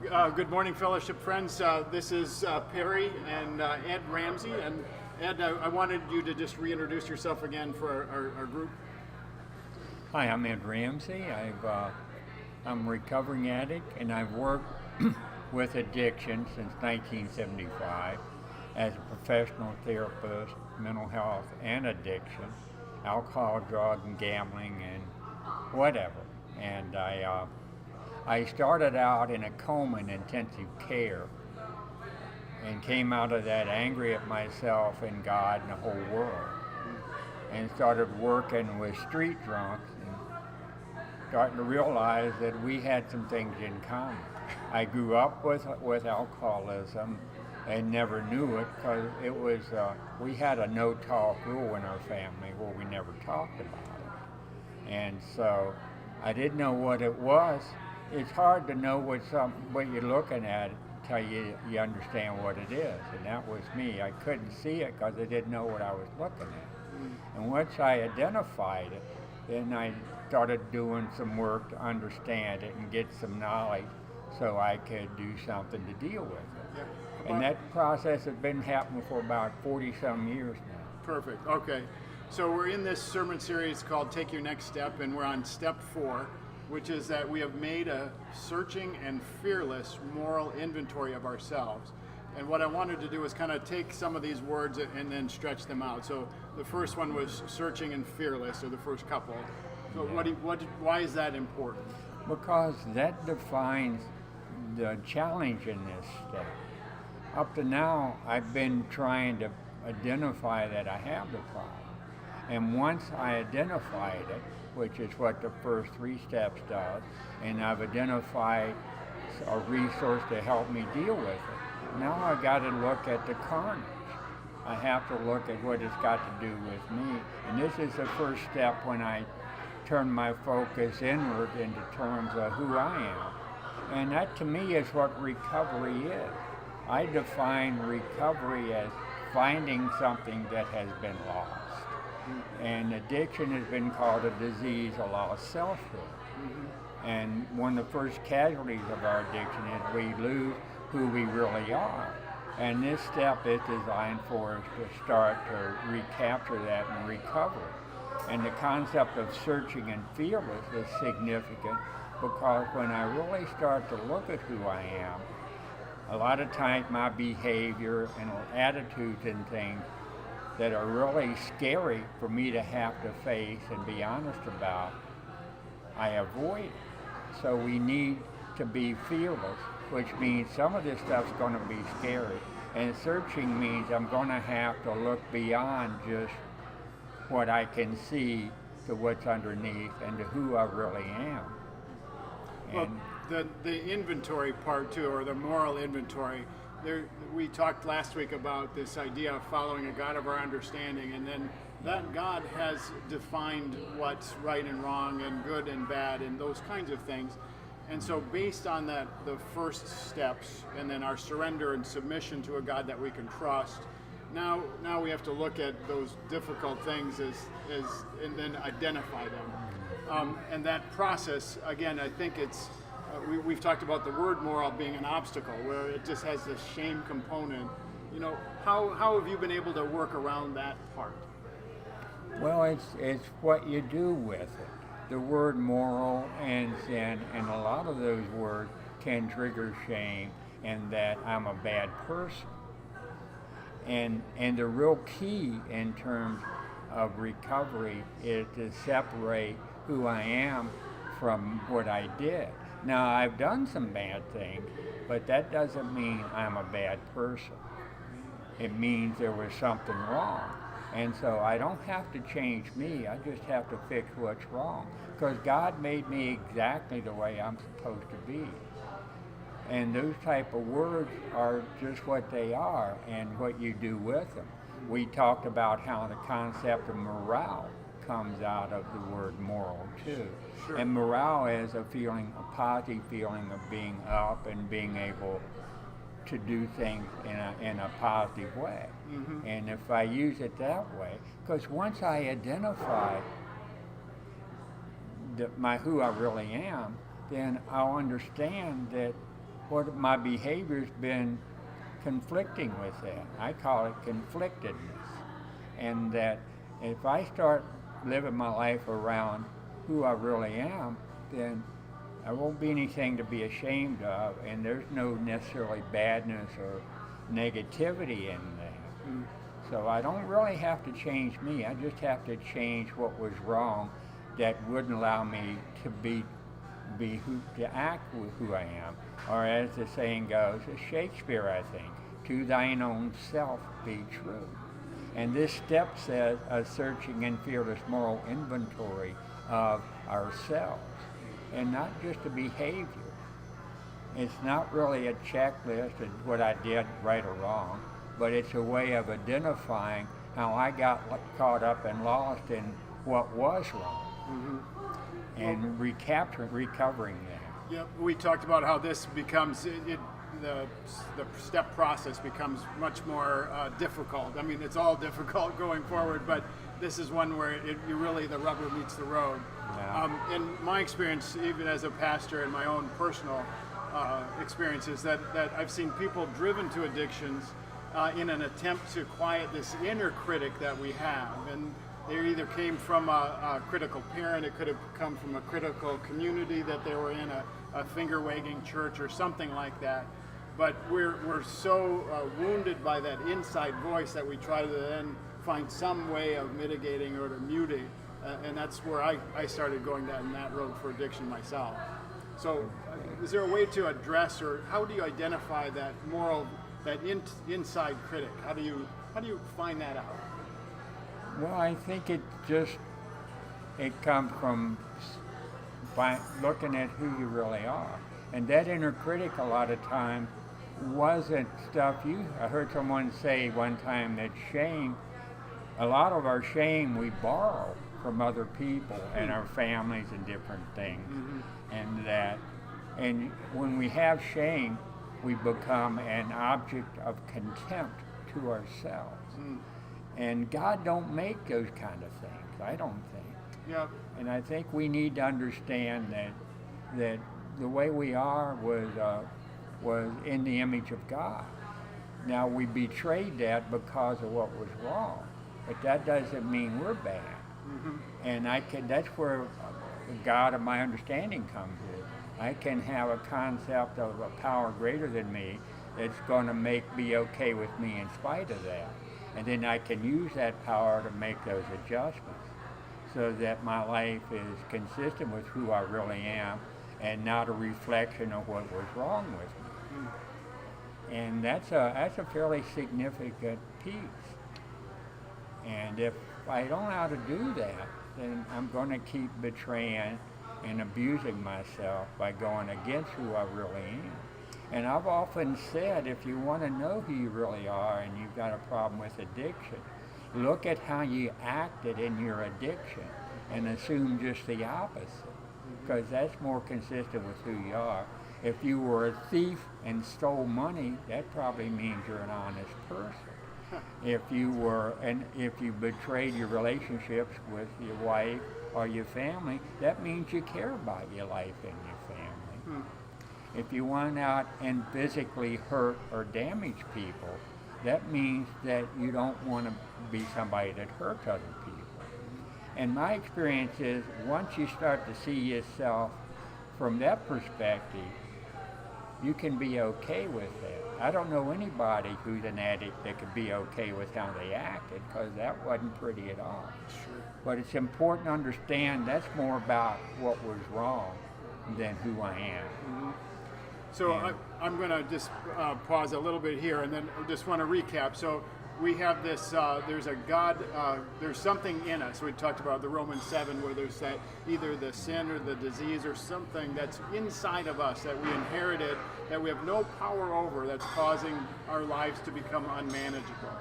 Good morning, fellowship friends. This is Perry and Ed Ramsey. And Ed, I wanted you to just reintroduce yourself again for our group. Hi, I'm Ed Ramsey. I'm a recovering addict, and I've worked with addiction since 1975 as a professional therapist, mental health and addiction, alcohol, drug, and gambling, and whatever. And I started out in a coma in intensive care and came out of that angry at myself and God and the whole world, and started working with street drunks and starting to realize that we had some things in common. I grew up with alcoholism and never knew it because it was we had a no talk rule in our family where we never talked about it, and so I didn't know what it was. It's hard to know what you're looking at until you understand what it is, and that was me. I couldn't see it because I didn't know what I was looking at. And once I identified it, then I started doing some work to understand it and get some knowledge so I could do something to deal with it. Yeah. And that process has been happening for about 40-some years now. Perfect. Okay. So we're in this sermon series called Take Your Next Step, and we're on step 4, which is that we have made a searching and fearless moral inventory of ourselves. And what I wanted to do is kind of take some of these words and then stretch them out. So the first one was searching and fearless, or the first couple. So why is that important? Because that defines the challenge in this step. Up to now, I've been trying to identify that I have the problem. And once I identified it, which is what the first 3 steps does, and I've identified a resource to help me deal with it, now I've got to look at the carnage. I have to look at what it's got to do with me. And this is the first step when I turn my focus inward into terms of who I am. And that to me is what recovery is. I define recovery as finding something that has been lost. And addiction has been called a disease, a lost selfhood. And one of the first casualties of our addiction is we lose who we really are. And this step is designed for us to start to recapture that and recover it. And the concept of searching and fearless is significant because when I really start to look at who I am, a lot of times my behavior and attitudes and things that are really scary for me to have to face and be honest about, I avoid it. So we need to be fearless, which means some of this stuff's going to be scary. And searching means I'm going to have to look beyond just what I can see to what's underneath and to who I really am. Well, the inventory part too, or the moral inventory, we talked last week about this idea of following a God of our understanding, and then that God has defined what's right and wrong and good and bad and those kinds of things. And so based on that, the first steps, and then our surrender and submission to a God that we can trust, now we have to look at those difficult things and then identify them. And that process, again, I think it's, we've talked about the word moral being an obstacle, where it just has this shame component. You know, how have you been able to work around that part? Well, it's what you do with it. The word moral and sin, and a lot of those words can trigger shame and that I'm a bad person. And the real key in terms of recovery is to separate who I am from what I did. Now, I've done some bad things, but that doesn't mean I'm a bad person. It means there was something wrong. And so I don't have to change me, I just have to fix what's wrong. Because God made me exactly the way I'm supposed to be. And those type of words are just what they are and what you do with them. We talked about how the concept of morale comes out of the word moral too. Sure. And morale is a positive feeling of being up and being able to do things in a positive way. Mm-hmm. And if I use it that way, because once I identify who I really am, then I'll understand that what my behavior's been conflicting with that. I call it conflictedness. And that if I start living my life around who I really am, then there won't be anything to be ashamed of, and there's no necessarily badness or negativity in that. Mm. So I don't really have to change me. I just have to change what was wrong that wouldn't allow me to to act with who I am. Or as the saying goes, Shakespeare, I think, to thine own self be true. And this step says a searching and fearless moral inventory of ourselves, and not just a behavior. It's not really a checklist of what I did right or wrong, but it's a way of identifying how I got caught up and lost in what was wrong, Mm-hmm. and recovering that. Yep. We talked about how this becomes the step process becomes much more difficult. I mean, it's all difficult going forward, but this is one where you really, the rubber meets the road. Yeah. In my experience, even as a pastor and my own personal experiences, that I've seen people driven to addictions in an attempt to quiet this inner critic that we have. And they either came from a critical parent, it could have come from a critical community that they were in, a finger-wagging church or something like that. But we're so wounded by that inside voice that we try to then find some way of mitigating or to mute it. And that's where I started going down that road for addiction myself. So is there a way to address, or how do you identify that moral, that inside critic? How do you find that out? Well, I think it comes from looking at who you really are. And that inner critic a lot of times wasn't stuff I heard someone say one time that shame, a lot of our shame we borrow from other people and our families and different things. Mm-hmm. And when we have shame, we become an object of contempt to ourselves. Mm. And God don't make those kind of things, I don't think. Yep. And I think we need to understand that the way we are was in the image of God. Now we betrayed that because of what was wrong, but that doesn't mean we're bad. Mm-hmm. And that's where the God of my understanding comes in. I can have a concept of a power greater than me that's going to make me okay with me in spite of that. And then I can use that power to make those adjustments so that my life is consistent with who I really am and not a reflection of what was wrong with me. Mm. And that's a fairly significant piece. And if I don't know how to do that, then I'm going to keep betraying and abusing myself by going against who I really am. And I've often said, if you want to know who you really are and you've got a problem with addiction, look at how you acted in your addiction and assume just the opposite, because that's more consistent with who you are. If you were a thief and stole money, that probably means you're an honest person. If you betrayed your relationships with your wife or your family, that means you care about your life and your family. If you went out and physically hurt or damage people, that means that you don't want to be somebody that hurts other people. And my experience is, once you start to see yourself from that perspective, you can be okay with that. I don't know anybody who's an addict that could be okay with how they acted, because that wasn't pretty at all. Sure. But it's important to understand that's more about what was wrong than who I am. Mm-hmm. So I'm going to just pause a little bit here, and then I just want to recap. So we have this, there's a God, there's something in us. We talked about the Romans 7, where there's that either the sin or the disease or something that's inside of us that we inherited, that we have no power over, that's causing our lives to become unmanageable.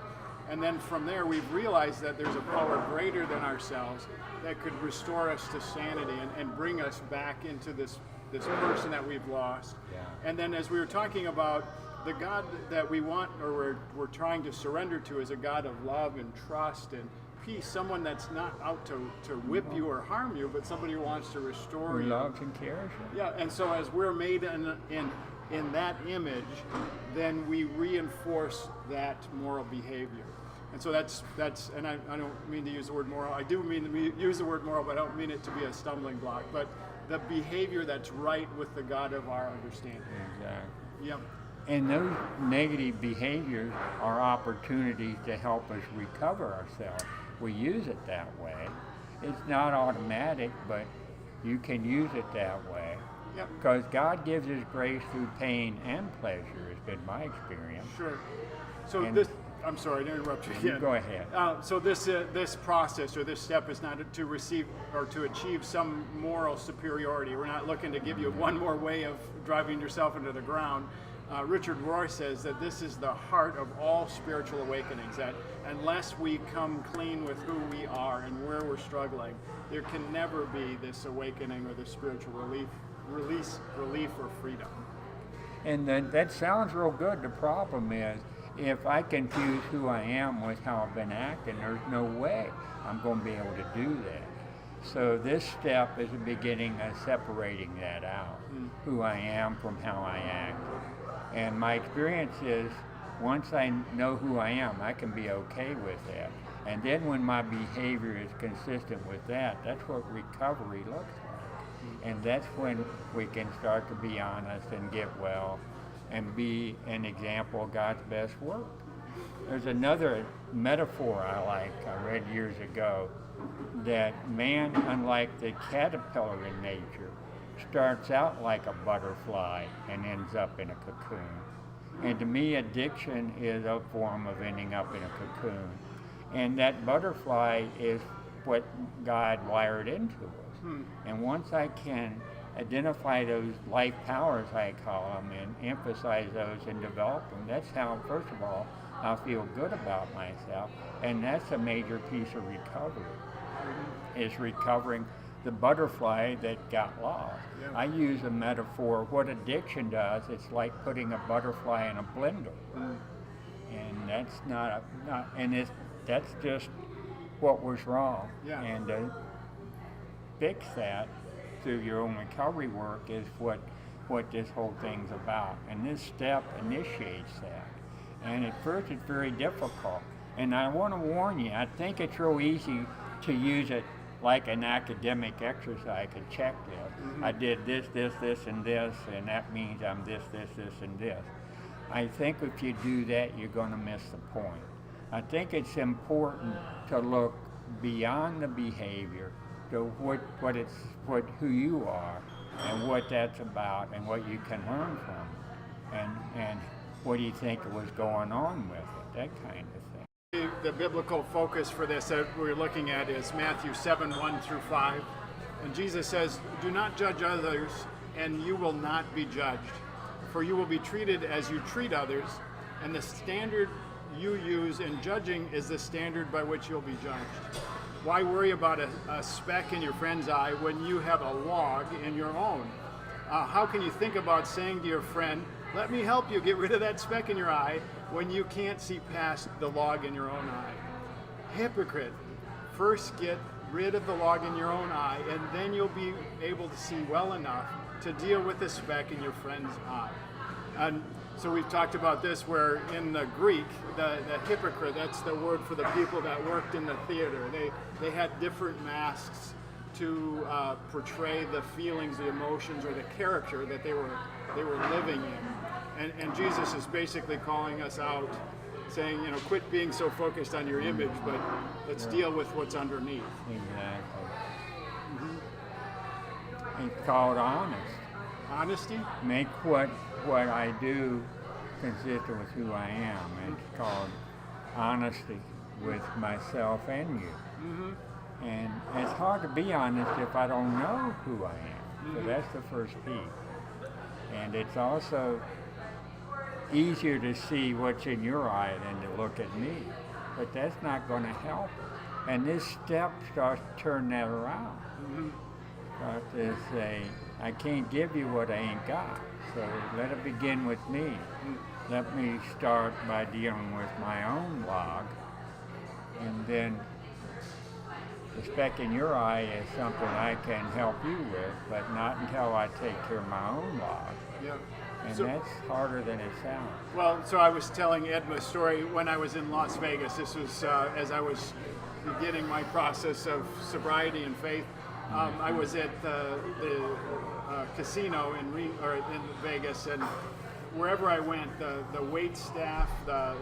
And then from there, we've realized that there's a power greater than ourselves that could restore us to sanity and bring us back into this person that we've lost. Yeah. And then as we were talking about, the God that we want, or we're trying to surrender to, is a God of love and trust and peace, someone that's not out to whip you or harm you, but somebody who wants to restore you. Who loves and cares you. Yeah, and so as we're made in in that image, then we reinforce that moral behavior. And so that's and I don't mean to use the word moral. I do mean to use the word moral, but I don't mean it to be a stumbling block. But the behavior that's right with the God of our understanding. Exactly. Yep. And those negative behaviors are opportunities to help us recover ourselves. We use it that way. It's not automatic, but you can use it that way. Yep. Because God gives His grace through pain and pleasure, has been my experience. Sure. So And- this, I'm sorry to interrupt you again. Go ahead. So this process or this step is not to receive or to achieve some moral superiority. We're not looking to give you one more way of driving yourself into the ground. Richard Rohr says that this is the heart of all spiritual awakenings, that unless we come clean with who we are and where we're struggling, there can never be this awakening or this spiritual relief or freedom. And that sounds real good. The problem is, if I confuse who I am with how I've been acting, there's no way I'm going to be able to do that. So this step is the beginning of separating that out, who I am from how I act. And my experience is, once I know who I am, I can be okay with that. And then when my behavior is consistent with that, that's what recovery looks like. And that's when we can start to be honest and get well and be an example of God's best work. There's another metaphor I read years ago, that man, unlike the caterpillar in nature, starts out like a butterfly and ends up in a cocoon. And to me, addiction is a form of ending up in a cocoon. And that butterfly is what God wired into us. And once I can identify those life powers, I call them, and emphasize those and develop them, that's how, first of all, I'll feel good about myself. And that's a major piece of recovery, is recovering the butterfly that got lost. Yeah. I use a metaphor, what addiction does, it's like putting a butterfly in a blender. And that's that's just what was wrong. Yeah. And to fix that through your own recovery work is what this whole thing's about. And this step initiates that. And at first it's very difficult. And I want to warn you, I think it's real easy to use it like an academic exercise, a checklist. I did this, and this, and that means I'm this, and this. I think if you do that, you're going to miss the point. I think it's important to look beyond the behavior to who you are and what that's about and what you can learn from and what do you think was going on with it, that kind of thing. The biblical focus for this that we're looking at is Matthew 7:1-5. And Jesus says, "Do not judge others, and you will not be judged. For you will be treated as you treat others, and the standard you use in judging is the standard by which you'll be judged. Why worry about a speck in your friend's eye when you have a log in your own? How can you think about saying to your friend, 'Let me help you get rid of that speck in your eye,' when you can't see past the log in your own eye? Hypocrite, first get rid of the log in your own eye, and then you'll be able to see well enough to deal with the speck in your friend's eye." And so we've talked about this where in the Greek, the hypocrite, that's the word for the people that worked in the theater. They had different masks to portray the feelings, the emotions, or the character that they were living in. And Jesus is basically calling us out, saying, quit being so focused on your image, but let's deal with what's underneath. Exactly. It's called honest. Honesty? Make what I do consistent with who I am. It's called honesty with myself and you. And it's hard to be honest if I don't know who I am. So that's the first piece. And it's also easier to see what's in your eye than to look at me. But that's not going to help. And this step starts to turn that around. Start to say, I can't give you what I ain't got. So let it begin with me. Let me start by dealing with my own log. And then the speck in your eye is something I can help you with, but not until I take care of my own log. Yeah. And So- that's harder than it sounds. Well, so I was telling Ed my story when I was in Las Vegas. This was as I was beginning my process of sobriety and faith. I was at the casino in Vegas, and wherever I went, the wait staff, the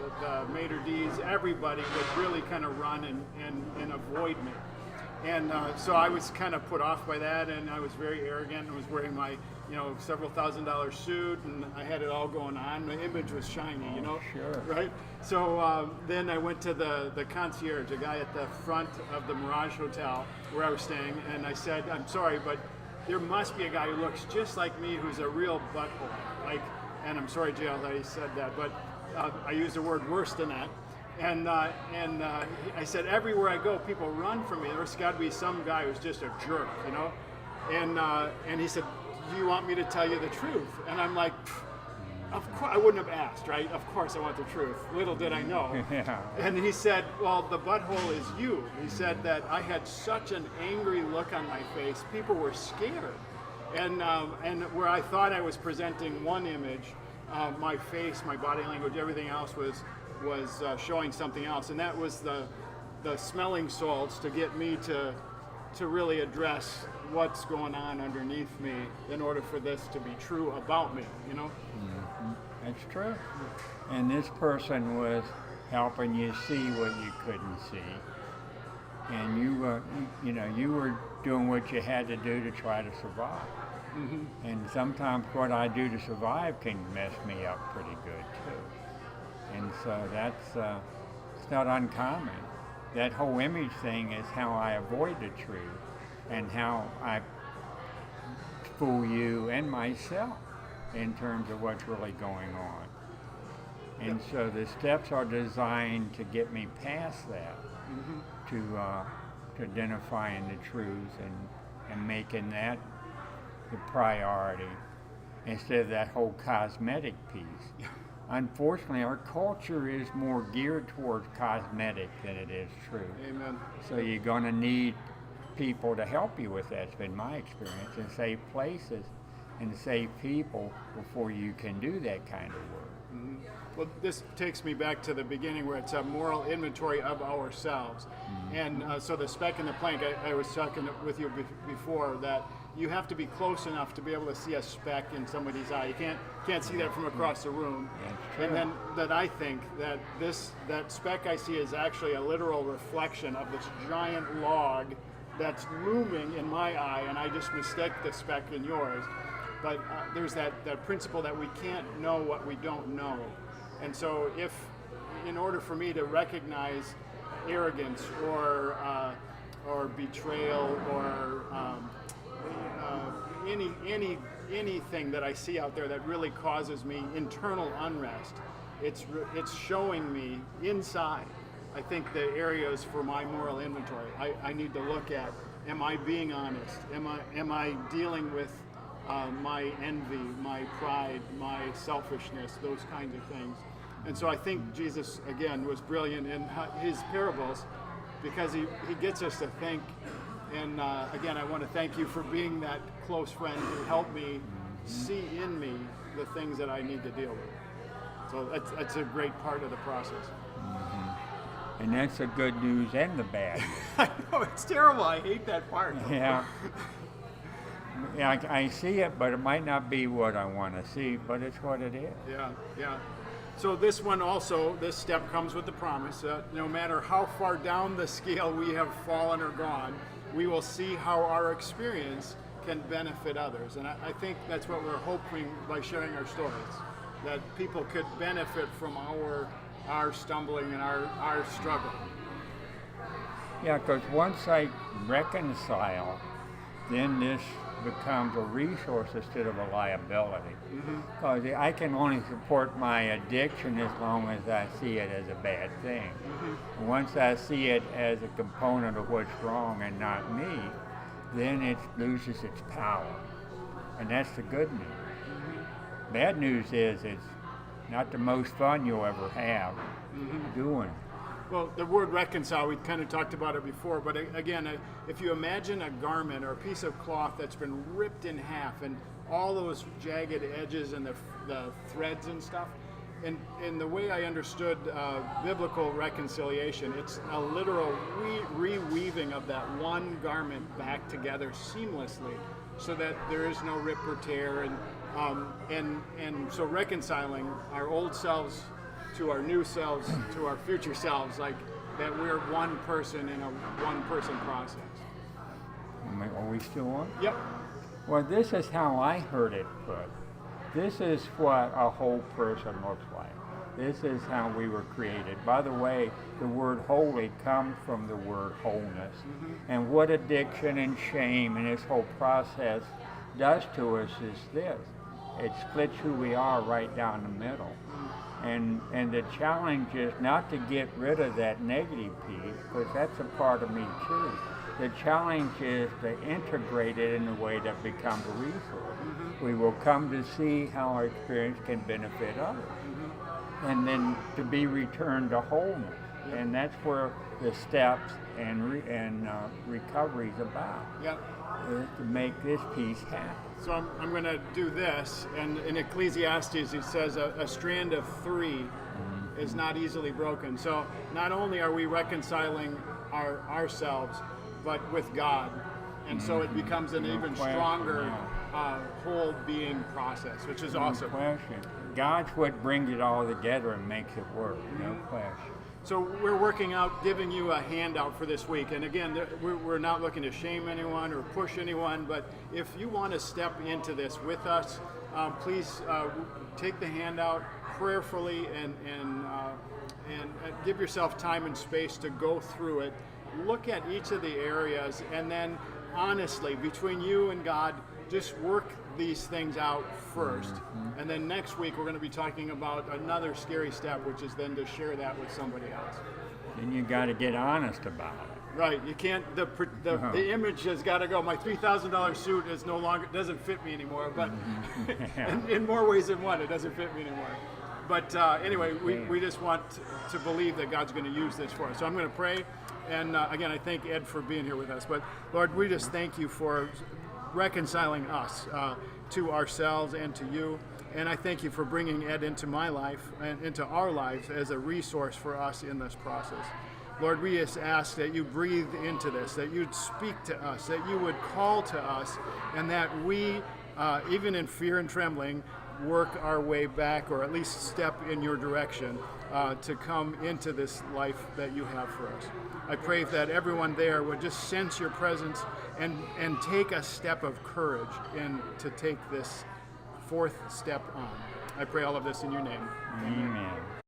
maitre d's, everybody would really kind of run and avoid me. And so I was kind of put off by that, and I was very arrogant and was wearing my, several $1,000 suit, and I had it all going on. My image was shiny, Sure. right? So then I went to the concierge, a guy at the front of the Mirage Hotel where I was staying, and I said, "I'm sorry, but there must be a guy who looks just like me who's a real butthole." And I'm sorry, JL, that he said that, but I used a word worse than that. And I said, everywhere I go, people run from me. There's got to be some guy who's just a jerk, And he said, "Do you want me to tell you the truth?" And I'm like, "Of course, I wouldn't have asked, right? Of course I want the truth." Little did I know. Yeah. And he said, "Well, the butthole is you." He said that I had such an angry look on my face. People were scared. And where I thought I was presenting one image, my face, my body language, everything else was showing something else. And that was the smelling salts to get me to really address what's going on underneath me in order for this to be true about me, That's true. And this person was helping you see what you couldn't see. And you were doing what you had to do to try to survive. Mm-hmm. And sometimes what I do to survive can mess me up pretty good too. And so that's it's not uncommon. That whole image thing is how I avoid the truth and how I fool you and myself in terms of what's really going on. And so the steps are designed to get me past that, to identifying the truth and making that the priority instead of that whole cosmetic piece. Unfortunately, our culture is more geared towards cosmetic than it is true. Amen. So you're going to need people to help you with that. It's been my experience, and safe places and safe people before you can do that kind of work. Mm-hmm. Well, this takes me back to the beginning where it's a moral inventory of ourselves. And so the speck in the plank, I was talking with you before that you have to be close enough to be able to see a speck in somebody's eye. You can't see that from across the room. And then that I think that that speck I see is actually a literal reflection of this giant log that's looming in my eye, and I just mistake the speck in yours. But there's that principle that we can't know what we don't know. And so if, in order for me to recognize arrogance or betrayal or anything that I see out there that really causes me internal unrest, it's showing me inside. I think the areas for my moral inventory, I need to look at: am I being honest? Am I dealing with my envy, my pride, my selfishness, those kinds of things? And so I think Jesus, again, was brilliant in his parables because he gets us to think. And again, I want to thank you for being that close friend who helped me see in me the things that I need to deal with. So that's a great part of the process. And that's the good news and the bad news. I know, it's terrible. I hate that part. Yeah. Yeah, I see it, but it might not be what I want to see, but it's what it is. Yeah. So this one also, this step comes with the promise that no matter how far down the scale we have fallen or gone, we will see how our experience can benefit others. And I think that's what we're hoping by sharing our stories, that people could benefit from our stumbling and our struggle. Yeah, because once I reconcile, then this becomes a resource instead of a liability. Because I can only support my addiction as long as I see it as a bad thing. Once I see it as a component of what's wrong and not me, then it loses its power. And that's the good news. Bad news is it's not the most fun you'll ever have doing. Well, the word reconcile, we kind of talked about it before, but again, if you imagine a garment or a piece of cloth that's been ripped in half and all those jagged edges and the threads and stuff, and in the way I understood biblical reconciliation, it's a literal reweaving of that one garment back together seamlessly so that there is no rip or tear, and so reconciling our old selves to our new selves, to our future selves, like that we're one person in a one-person process. Are we still on? Yep. Well, this is how I heard it put. This is what a whole person looks like. This is how we were created. By the way, the word holy comes from the word wholeness. And what addiction and shame and this whole process does to us is this. It splits who we are right down the middle. And the challenge is not to get rid of that negative piece, because that's a part of me too. The challenge is to integrate it in a way that becomes a resource. We will come to see how our experience can benefit others. And then to be returned to wholeness. And that's where the steps and recovery is about. Yep. Is to make this piece happen. So I'm going to do this, and in Ecclesiastes it says a strand of three is not easily broken. So not only are we reconciling ourselves, but with God, and so it becomes an even stronger whole being process, which is awesome. No question. God's what brings it all together and makes it work. No question. So we're working out, giving you a handout for this week. And again, we're not looking to shame anyone or push anyone, but if you want to step into this with us, please take the handout prayerfully and give yourself time and space to go through it. Look at each of the areas, and then honestly, between you and God, just work these things out first. And then next week we're going to be talking about another scary step, which is then to share that with somebody else. And you got to get honest about it. Right. You can't. The image has got to go. My $3,000 suit is no longer doesn't fit me anymore. But in more ways than one, it doesn't fit me anymore. But anyway, we just want to believe that God's going to use this for us. So I'm going to pray. And again, I thank Ed for being here with us. But Lord, we just thank you for reconciling us to ourselves and to you. And I thank you for bringing Ed into my life and into our lives as a resource for us in this process. Lord, we just ask that you breathe into this, that you'd speak to us, that you would call to us, and that we, even in fear and trembling, work our way back, or at least step in your direction to come into this life that you have for us. I pray that everyone there would just sense your presence and take a step of courage to take this fourth step on. I pray all of this in your name. Amen.